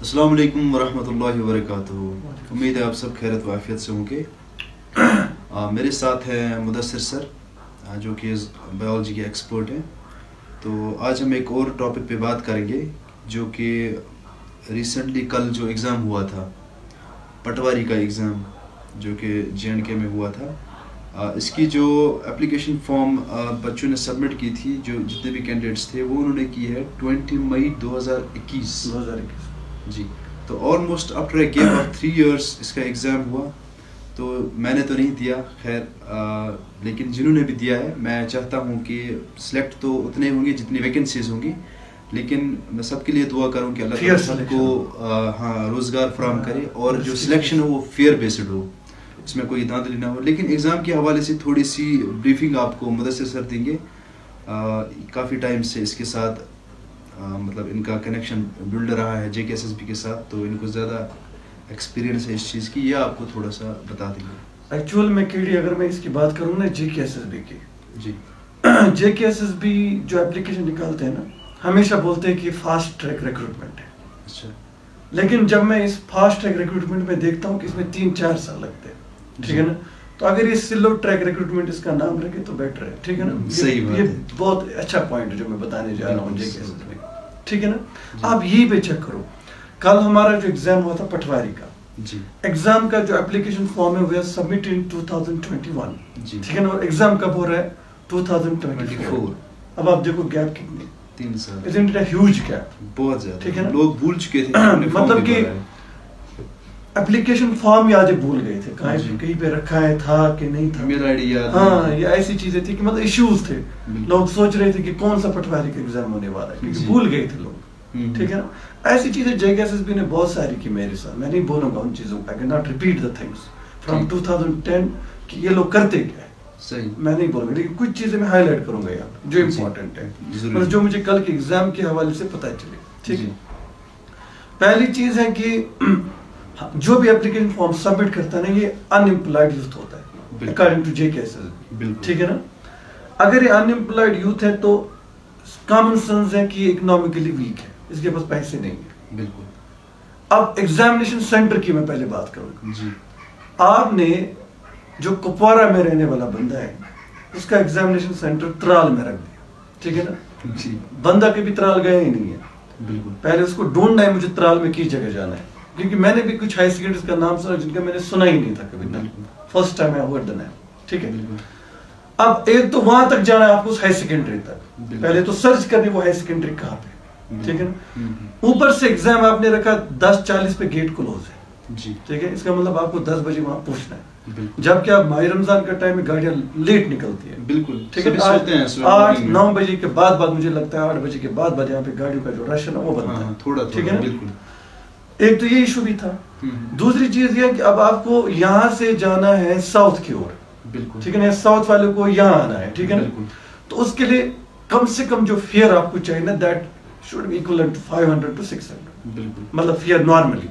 السلام علیکم ورحمۃ اللہ وبرکاتہ. امید ہے آپ سب خیرت و عافیت سے ہوں گے. میرے ساتھ ہیں مدثر سر جو کہ بایولوجی کے ایکسپرٹ ہیں. تو آج ہم ایک اور ٹاپک پہ بات کریں گے جو کہ ریسنٹلی کل جو ایگزام ہوا تھا، پٹواری کا ایگزام جو کہ JNK میں ہوا تھا. اس کی جو اپلیکیشن فارم بچوں نے سبمٹ کی تھی، جو جتنے بھی کینڈیڈیٹس تھے وہ انہوں نے کی ہے 20 مئی 2021. جی، تو almost after a gap of 3 years اس کا ایگزام ہوا. تو میں نے تو نہیں دیا خیر، لیکن جنہوں نے بھی دیا ہے میں چاہتا ہوں کہ سلیکٹ تو اتنے ہوں گے جتنی ویکنسیز ہوں گی، لیکن میں سب کے لیے دعا کروں کہ اللہ تعالیٰ سب کو روزگار فراہم کرے اور جو سلیکشن ہو وہ فیئر بیسڈ ہو، اس میں کوئی دھاندلی نہ ہو. لیکن ایگزام کے حوالے سے تھوڑی سی بریفنگ آپ کو مدثر سر دیں گے. کافی ٹائم سے اس کے ساتھ مطلب ان کا کنیکشن بلڈ رہا ہے JKSSB کے ساتھ، تو ان کو زیادہ ایکسپیرینس ہے اس چیز کی. یہ آپ کو تھوڑا سا بتا دیں گے. ایکچوئل میں کیڑی اگر میں اس کی بات کروں نا JKSSB کی، جی JKSSB جو اپلیکیشن نکالتے ہیں نا، ہمیشہ بولتے ہیں کہ فاسٹ ٹریک ریکروٹمنٹ ہے. اچھا، لیکن جب میں اس فاسٹ ٹریک ریکروٹمنٹ میں دیکھتا ہوں کہ اس میں 3-4 سال لگتے ہیں، ٹھیک ہے نا. تو اگر یہ سلو ٹریک ریکروٹمنٹ اس کا نام رکھے تو بیٹر ہے، ٹھیک ہے نا. صحیح بات ہے. یہ بہت اچھا پوائنٹ ہے جو میں بتانے جا رہا ہوں JKSSB، ٹھیک ہے نا. آپ یہی پہ چیک کرو، کل ہمارا جو ایگزام ہوا تھا پٹواری کا، جی ایگزام کا جو اپلیکیشن فارم ہے وہ سبمٹ ان 2021، جی ٹھیک ہے نا. اور ایگزام کب ہو رہا ہے 2024. اب آپ دیکھو گیپ کتنی، 3 سال. Isn't it a huge gap؟ بہت زیادہ، ٹھیک ہے نا. لوگ بھول چکے تھے مطلب کہ اپلیکیشن فارم یاد بھول گئے تھے، کہیں پہ رکھا ہے تھا کہ نہیں تھا، میرا آئی ڈی یاد. ہاں، یہ ایسی چیزیں تھی کہ مطلب ایشوز تھے. لوگ سوچ رہے تھے کہ کون سا پٹواری کا ایگزام ہونے والا ہے، کیونکہ بھول گئے تھے لوگ، ٹھیک ہے نا. ایسی چیزیں JKSSB نے بہت ساری کی میرے ساتھ. میں نہیں بولوں گا ان چیزوں کو، I cannot repeat the things from 2010 کہ یہ لوگ کرتے کیا ہے، صحیح میں نہیں بولوں گا. لیکن کچھ چیزیں میں ہائی لائٹ کروں گا یہاں جو امپورٹنٹ ہے، جو مجھے کل کے ایگزام کے حوالے سے پتہ چلے. ٹھیک ہے، پہلی چیز ہے کہ جو بھی اپلیکیشن فارم سبمٹ کرتا ہے نا، یہ ان امپلائڈ یوتھ ہوتا ہے اکارڈنگ ٹو JKSSB، ٹھیک ہے نا. اگر یہ ان امپلائڈ یوتھ ہے تو کامن سینس ہے کہ یہ اکنامکلی ویک ہے، اس کے پاس پیسے نہیں ہیں. بالکل. اب ایگزامینیشن سینٹر کی میں پہلے بات کروں گا. جی، آپ نے جو کپوارہ میں رہنے والا بندہ ہے اس کا ایگزامینیشن سینٹر ترال میں رکھ دیا، ٹھیک ہے نا. جی، بندہ کبھی ترال گیا ہی نہیں ہے. بالکل. پہلے اس کو ڈھونڈنا ہے مجھے ترال میں کس جگہ جانا ہے، کیونکہ میں نے بھی کچھ ہائی سیکنڈریز کا نام سنا جن کا میں نے سنا ہی نہیں تھا کبھی. First time I heard the name, ٹھیک ہے. اب ایک تو وہاں تک جانا ہے آپ کو ہائی سیکنڈری تک، پہلے تو سرچ کرنی وہ ہائی سیکنڈری کہاں پہ، ٹھیک ہے نا. اوپر سے ایگزام آپ نے رکھا 10:40 پہ گیٹ کلوز ہے، جی، ٹھیک ہے. اس کا مطلب آپ کو 10 بجے وہاں پہنچنا ہے، جبکہ اب ماہ رمضان کا ٹائم میں گاڑیاں لیٹ نکلتی ہے. بالکل، ٹھیک ہے. 8-9 بجے کے بعد مجھے لگتا ہے 8 بجے کے بعد یہاں پہ گاڑیوں کا جو رش ہے نا وہ بنتا ہے تھوڑا، ٹھیک ہے نا. بالکل. ایک تو یہ ایشو بھی تھا. دوسری چیز یہ کہ اب آپ کو یہاں سے جانا ہے ساؤتھ کی اور، بالکل، ٹھیک ہے نا. ساؤتھ والے کو یہاں آنا ہے، ٹھیک ہے نا. تو اس کے لیے کم سے کم جو فیئر آپ کو چاہیے نا، that should be equivalent to 500 to 600، بالکل. مطلب فیئر نارملی،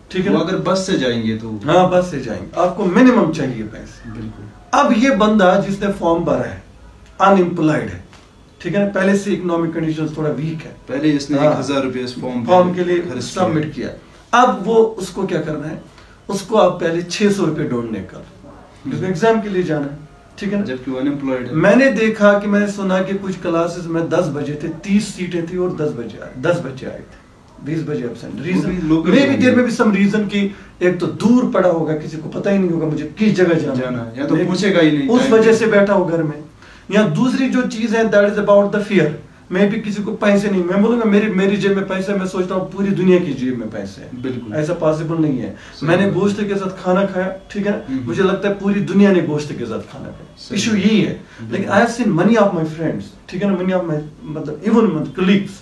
ٹھیک ہے نا. اگر بس سے جائیں گے تو ہاں بس سے جائیں گے آپ کو منیمم چاہیے پیسے. بالکل. اب یہ بندہ جس نے فارم بھرا ہے ان امپلائڈ ہے، ٹھیک ہے نا. پہلے سے اکنامک کنڈیشن تھوڑا ویک ہے، پہلے اس نے 1000 روپے اس فارم کے لیے سبمٹ کیا. اب وہ اس کو کیا کرنا ہے، اس کو آپ پہلے 600 روپے ڈھونڈنے کا، کیونکہ ایگزام کے لیے جانا ہے، ٹھیک ہے نا. جبکہ وہ ان امپلائڈ ہے. میں نے دیکھا کہ میں نے سنا کہ کچھ کلاسز میں 10 بجے تھے، 30 سیٹیں تھی اور 10 بجے آئے تھے، 20 بجے ابسینٹ. ریزن میں بھی سم ریزن کی، ایک تو دور پڑا ہوگا، کسی کو پتہ ہی نہیں ہوگا مجھے کس جگہ جانا ہے، یا تو پوچھے گا ہی نہیں، اس وجہ سے بیٹھا ہو گھر میں. یا دوسری جو چیز ہے that is about the fair. میں بھی کسی کو پیسے نہیں، میں بولوں گا میری جیب میں پیسے، میں سوچتا ہوں پوری دنیا کی جیب میں پیسے ہیں. بالکل ایسا پاسبل نہیں ہے. میں نے گوشت کے ساتھ کھانا کھایا، ٹھیک ہے نا. مجھے لگتا ہے پوری دنیا نے گوشت کے ساتھ کھانا کھایا. ایشو یہی ہے. لیکن I have seen money of my friends, ٹھیک ہے نا، منی آف مائی مطلب ایون کلیگس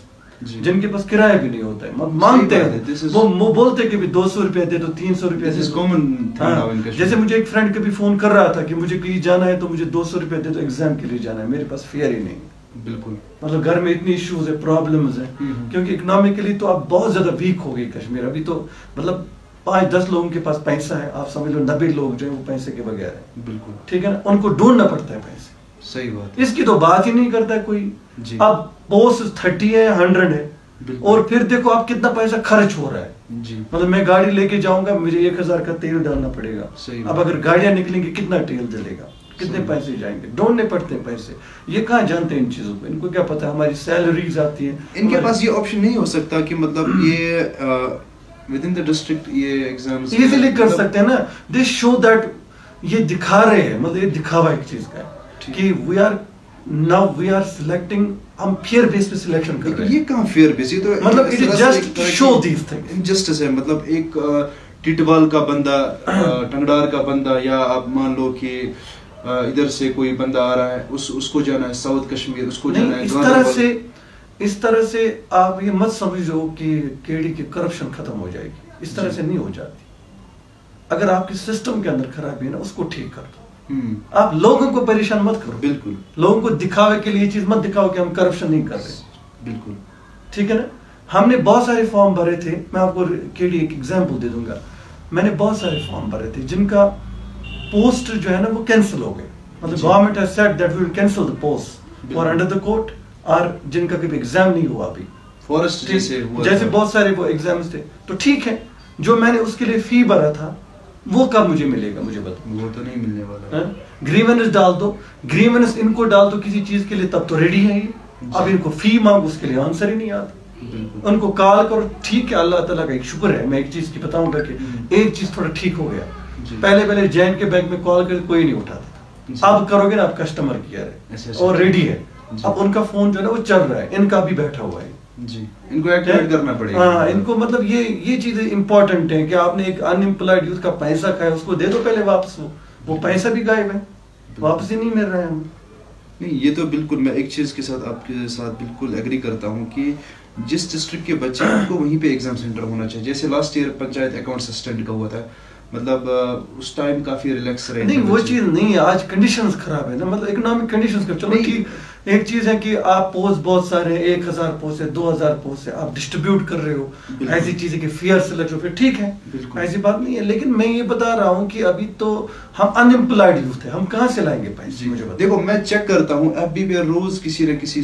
جن کے پاس کرایہ بھی نہیں ہوتا ہے، مانگتے ہیں وہ بولتے کہ 200 روپے دے دو، 300 روپے دے دو. جیسے مجھے ایک فرینڈ کبھی فون کر رہا تھا کہ مجھے کہیں جانا ہے تو مجھے 200 روپے دے دو، ایگزام کے لیے جانا ہے، میرے پاس فیئر ہی نہیں. بالکل، مطلب گھر میں اتنی ایشوز ہے، پرابلمز ہیں، کیونکہ اکنامکلی تو اب بہت زیادہ ویک ہو گئی کشمیر. ابھی تو مطلب 5-10 لوگوں کے پاس پیسہ ہے، آپ سمجھ لو 90 لوگ جو ہیں وہ پیسے کے بغیر ہیں. بالکل، ٹھیک ہے نا. ان کو ڈھونڈنا پڑتا ہے پیسے. صحیح بات. اس کی تو بات ہی نہیں کرتا کوئی. اب پوسٹ 30 ہے 100 ہے، اور پھر دیکھو آپ کتنا پیسہ خرچ ہو رہا ہے جی. مطلب میں گاڑی لے کے جاؤں گا مجھے 1000 کا تیل ڈالنا پڑے گا. اب اگر گاڑیاں نکلیں گی کتنا تیل جلے گا, کتنے پیسے جائیں گے, ڈھونڈنے پڑتے ہیں پیسے. یہ کہاں جانتے ہیں ان چیزوں کو, ان کو کیا پتا ہماری سیلریز آتی ہیں. ان کے پاس یہ آپشن نہیں ہو سکتا کہ مطلب یہ ود ان دا ڈسٹرکٹ یہ ایگزامز ایزیلی کر سکتے ہیں نا. دے شو دیٹ یہ دکھا رہے ہیں, مطلب یہ دکھاوا ایک چیز کا ہے کہ وی آر سلیکٹنگ, ہم فیئر بیس پہ سلیکشن کر رہے ہیں. یہ کہاں فیئر بیس, یہ تو مطلب it is just show these things. Injustice ہے. مطلب ایک ٹیٹوال کا بندہ, ٹنگڈار کا بندہ, یا آپ مان لو کہ ادھر سے کوئی بندہ آ رہا ہے, اس کو جانا ہے ساؤتھ کشمیر, اس کو جانا ہے. اس طرح سے آپ یہ مت سمجھو کہ کیڑی کی کرپشن ختم ہو جائے گی. اس طرح سے نہیں ہو جاتی. اگر آپ کے سسٹم کے اندر خرابی ہے نا, اس کو ٹھیک کر دو. آپ لوگوں کو پریشان مت کرو. بالکل. لوگوں کو دکھاوے کے لیے یہ چیز مت دکھاؤ کہ ہم کرپشن نہیں کر رہے. بالکل ٹھیک ہے نا. ہم نے بہت سارے فارم بھرے تھے, میں آپ کو کیڑی ایک ایگزامپل دے دوں گا. میں نے بہت سارے فارم بھرے تھے جن کا پوسٹ جو ہے نا وہ کینسل ہو گئے. مطلب government has said that we will cancel the post for under the court, اور جن کا کبھی ایگزام نہیں ہوا ابھی, فارسٹ جیسے بہت سارے وہ ایگزامز تھے. تو ٹھیک ہے, جو میں نے اس کے لیے فی بھرا تھا وہ کب مجھے ملے گا, مجھے بتاؤ. وہ تو نہیں ملنے والا. گریونس ڈال دو, گریونس ان کو ڈال دو کسی چیز کے لیے, تب تو ریڈی ہے یہ. اب ان کو فی مانگو, اس کے لیے آنسر ہی نہیں آتا. ان کو کال کرو, ٹھیک ہے اللہ تعالیٰ کا ایک شکر ہے, میں ایک چیز کی بتاؤں گا کہ ایک چیز تھوڑا ٹھیک ہو گیا. پہلے جین کے بینک میں کال کرے کوئی نہیں اٹھاتا تھا. اب کرو گے نا, اب کسٹمر کیئر ہے اور ریڈی ہے. اب ان کا فون جو ہے نا وہ چل رہا ہے, ان کا بھی بیٹھا ہوا ہے. جی, ان کو ایکٹیویٹ کرنا پڑے گا. ہاں, ان کو مطلب یہ چیزیں امپورٹنٹ ہیں کہ آپ نے ایک ان امپلائڈ یوتھ کا پیسہ کھایا, اس کو دے دو پہلے واپس. وہ پیسہ بھی غائب ہے, واپس ہی نہیں مل رہا ہے ہمیں. نہیں, یہ تو بالکل میں ایک چیز کے ساتھ آپ کے ساتھ بالکل ایگری کرتا ہوں کہ جس ڈسٹرکٹ کے بچے ہیں ان کو وہیں پہ ایگزام سینٹر ہونا چاہیے. جیسے last year panchayat account assistant کا ہوا تھا, مطلب اس ٹائم کافی ریلیکس رہے. نہیں, وہ چیز نہیں ہے. آج کنڈیشنز خراب ہے نا, مطلب اکنامک کنڈیشنز خراب. چلو ٹھیک, ایک چیز ہے کہ آپ پوسٹ بہت سارے 1000 پوسٹ ہے, 2000 پوسٹ ہے, آپ ڈسٹریبیوٹ کر رہے ہو. ایسی چیز ہے کہ فیئر سلیکٹ ہو, پھر ٹھیک ہے, ایسی بات نہیں ہے. لیکن میں یہ بتا رہا ہوں کہ ابھی تو ہم ان امپلائڈ یوتھ ہیں, ہم کہاں سے لائیں گے پیسے. مجھے دیکھو, میں چیک کرتا ہوں ایف بی پہ روز کسی نہ کسی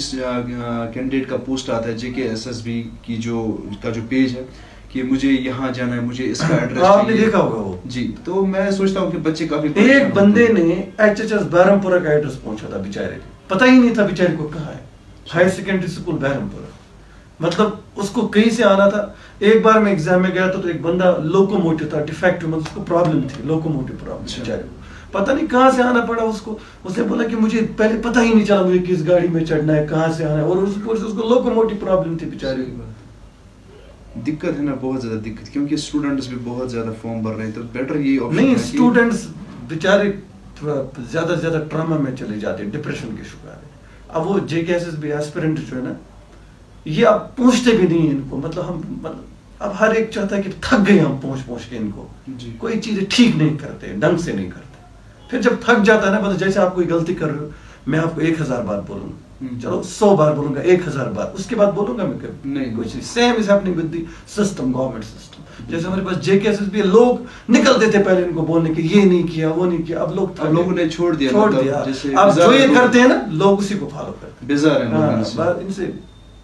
کینڈیڈیٹ کا پوسٹ آتا ہے, JKSSB کی جو پیج ہے کہ مجھے یہاں جانا ہے, مجھے اس کا ایڈریس. آپ نے دیکھا ہوگا وہ. جی, تو میں سوچتا ہوں کہ بچے کافی. ایک بندے نے HHS بہرمپورہ کا ایڈریس پہنچا تھا, بیچارے پتہ ہی نہیں تھا بیچارے کو کہاں ہے. ہائر سیکنڈری اسکول بہرمپورہ, مطلب اس کو کہیں سے آنا تھا. ایک بار میں ایگزام میں گیا تو ایک بندہ لوکوموٹیو تھا, ڈیفیکٹو, مطلب اس کو پرابلم تھی, لوکوموٹیو پرابلم. بیچارے کو پتہ نہیں کہاں سے آنا پڑا اس کو. اس نے بولا کہ مجھے پہلے پتہ ہی نہیں چلا مجھے کس گاڑی میں چڑھنا ہے, کہاں سے آنا ہے, اور اس کو لوکوموٹیو پرابلم تھی بیچارے. دقت ہے نا, بہت زیادہ دقت, کیونکہ اسٹوڈنٹس بھی بہت زیادہ فارم بھر رہے ہیں. تو بیٹر یہ آپشن نہیں, اسٹوڈنٹس بیچارے تھوڑا زیادہ سے زیادہ ٹراما میں چلے جاتے ہیں, ڈپریشن کے شکار ہیں. اب وہ JKSSB ایسپیرنٹ جو ہے نا, یہ اب پوچھتے بھی نہیں ان کو. مطلب ہم اب ہر ایک چاہتا ہے کہ تھک گئے ہم پہنچ کے ان کو. کوئی چیزیں ٹھیک نہیں کرتے, ڈھنگ سے نہیں کرتے. پھر جب تھک جاتا ہے نا, مطلب جیسے آپ کوئی غلطی کر رہے ہو, میں آپ کو 1000 بار بولوں گا, چلو 100 بار بولوں گا, 1000 بار, اس کے بعد بولوں گا میں کبھی نہیں. کچھ same is happening with the system, government system. جیسے ہمارے پاس JKSSB لوگ نکلتے تھے پہلے ان کو بولنے کہ یہ نہیں کیا, وہ نہیں کیا. اب لوگوں نے چھوڑ دیا. اب جو یہ کرتے ہیں نا, لوگ اسی کو فالو کرتے ہیں. بیزار ہیں, ان سے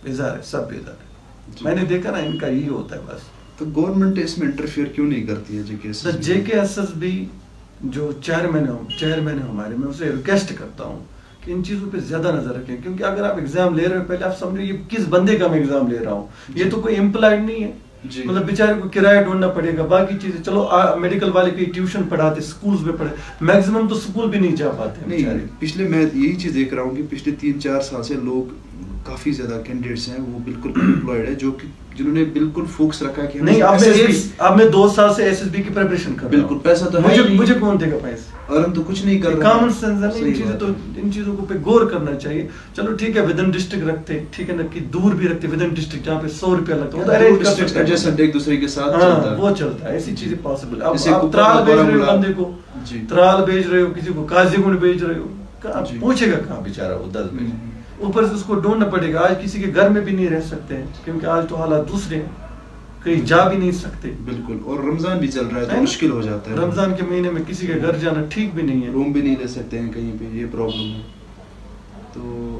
بیزار ہے, سب بیزار ہے. میں نے دیکھا نا, ان کا یہی ہوتا ہے بس. تو گورنمنٹ اس میں انٹرفیئر کیوں نہیں کرتی ہے؟ JKSSB جو چیئرمین ہے ہمارے, میں اسے ریکویسٹ کرتا ہوں کہ ان چیزوں پہ زیادہ نظر رکھیں. کیونکہ اگر آپ ایگزام لے رہے ہو, پہلے آپ سمجھو یہ کس بندے کا میں ایگزام لے رہا ہوں. یہ تو کوئی امپلائڈ نہیں ہے, مطلب بیچارے کو کرایہ ڈھونڈنا پڑے گا, باقی چیزیں. چلو میڈیکل والے کی ٹیوشن پڑھاتے, اسکولز میں پڑھے, میکسیمم تو اسکول بھی نہیں جا پاتے. نہیں, پچھلے میں یہی چیز دیکھ رہا ہوں کہ پچھلے 3-4 سال سے لوگ کافی زیادہ کینڈیڈیٹس ہیں وہ بالکل انپلائڈ ہے, جنہوں نے بالکل فوکس رکھا ہے کہ نہیں. اب میں 2 سال سے SSB کی پریپریشن کر رہا ہوں. بالکل, پیسہ تو ہے, مجھے کون دے گا پیسے, اور ہم تو کچھ نہیں کر رہے. کامن سینس ہے, ان چیزوں کو پہ غور کرنا چاہیے. چلو ٹھیک ہے, ود ان ڈسٹرکٹ رکھتے, ٹھیک ہے نا, کہ دور بھی رکھتے ود ان ڈسٹرکٹ, جہاں پہ 100 روپیہ لگتا ہے, ایک دوسرے کے ساتھ چلتا ہے, وہ چلتا ہے. ایسی چیزیں پاسبل. اب ترال بھیج رہے ہو بندے کو, ترال بھیج رہے ہو, کسی کو قاضی گنڈ بھیج رہے ہو, کہاں پہنچے گا, کہاں بیچارہ وہ 10 بجے. اوپر سے اس کو ڈھونڈنا پڑے گا. آج کسی کے گھر میں بھی نہیں رہ سکتے ہیں, کیونکہ آج تو حالات دوسرے ہیں, کہیں جا بھی نہیں سکتے. بالکل, اور رمضان بھی چل رہا ہے تو مشکل ہو جاتا ہے. رمضان کے مہینے میں کسی کے گھر جانا ٹھیک بھی نہیں ہے, روم بھی نہیں لے سکتے ہیں کہیں پہ, یہ پرابلم ہے. تو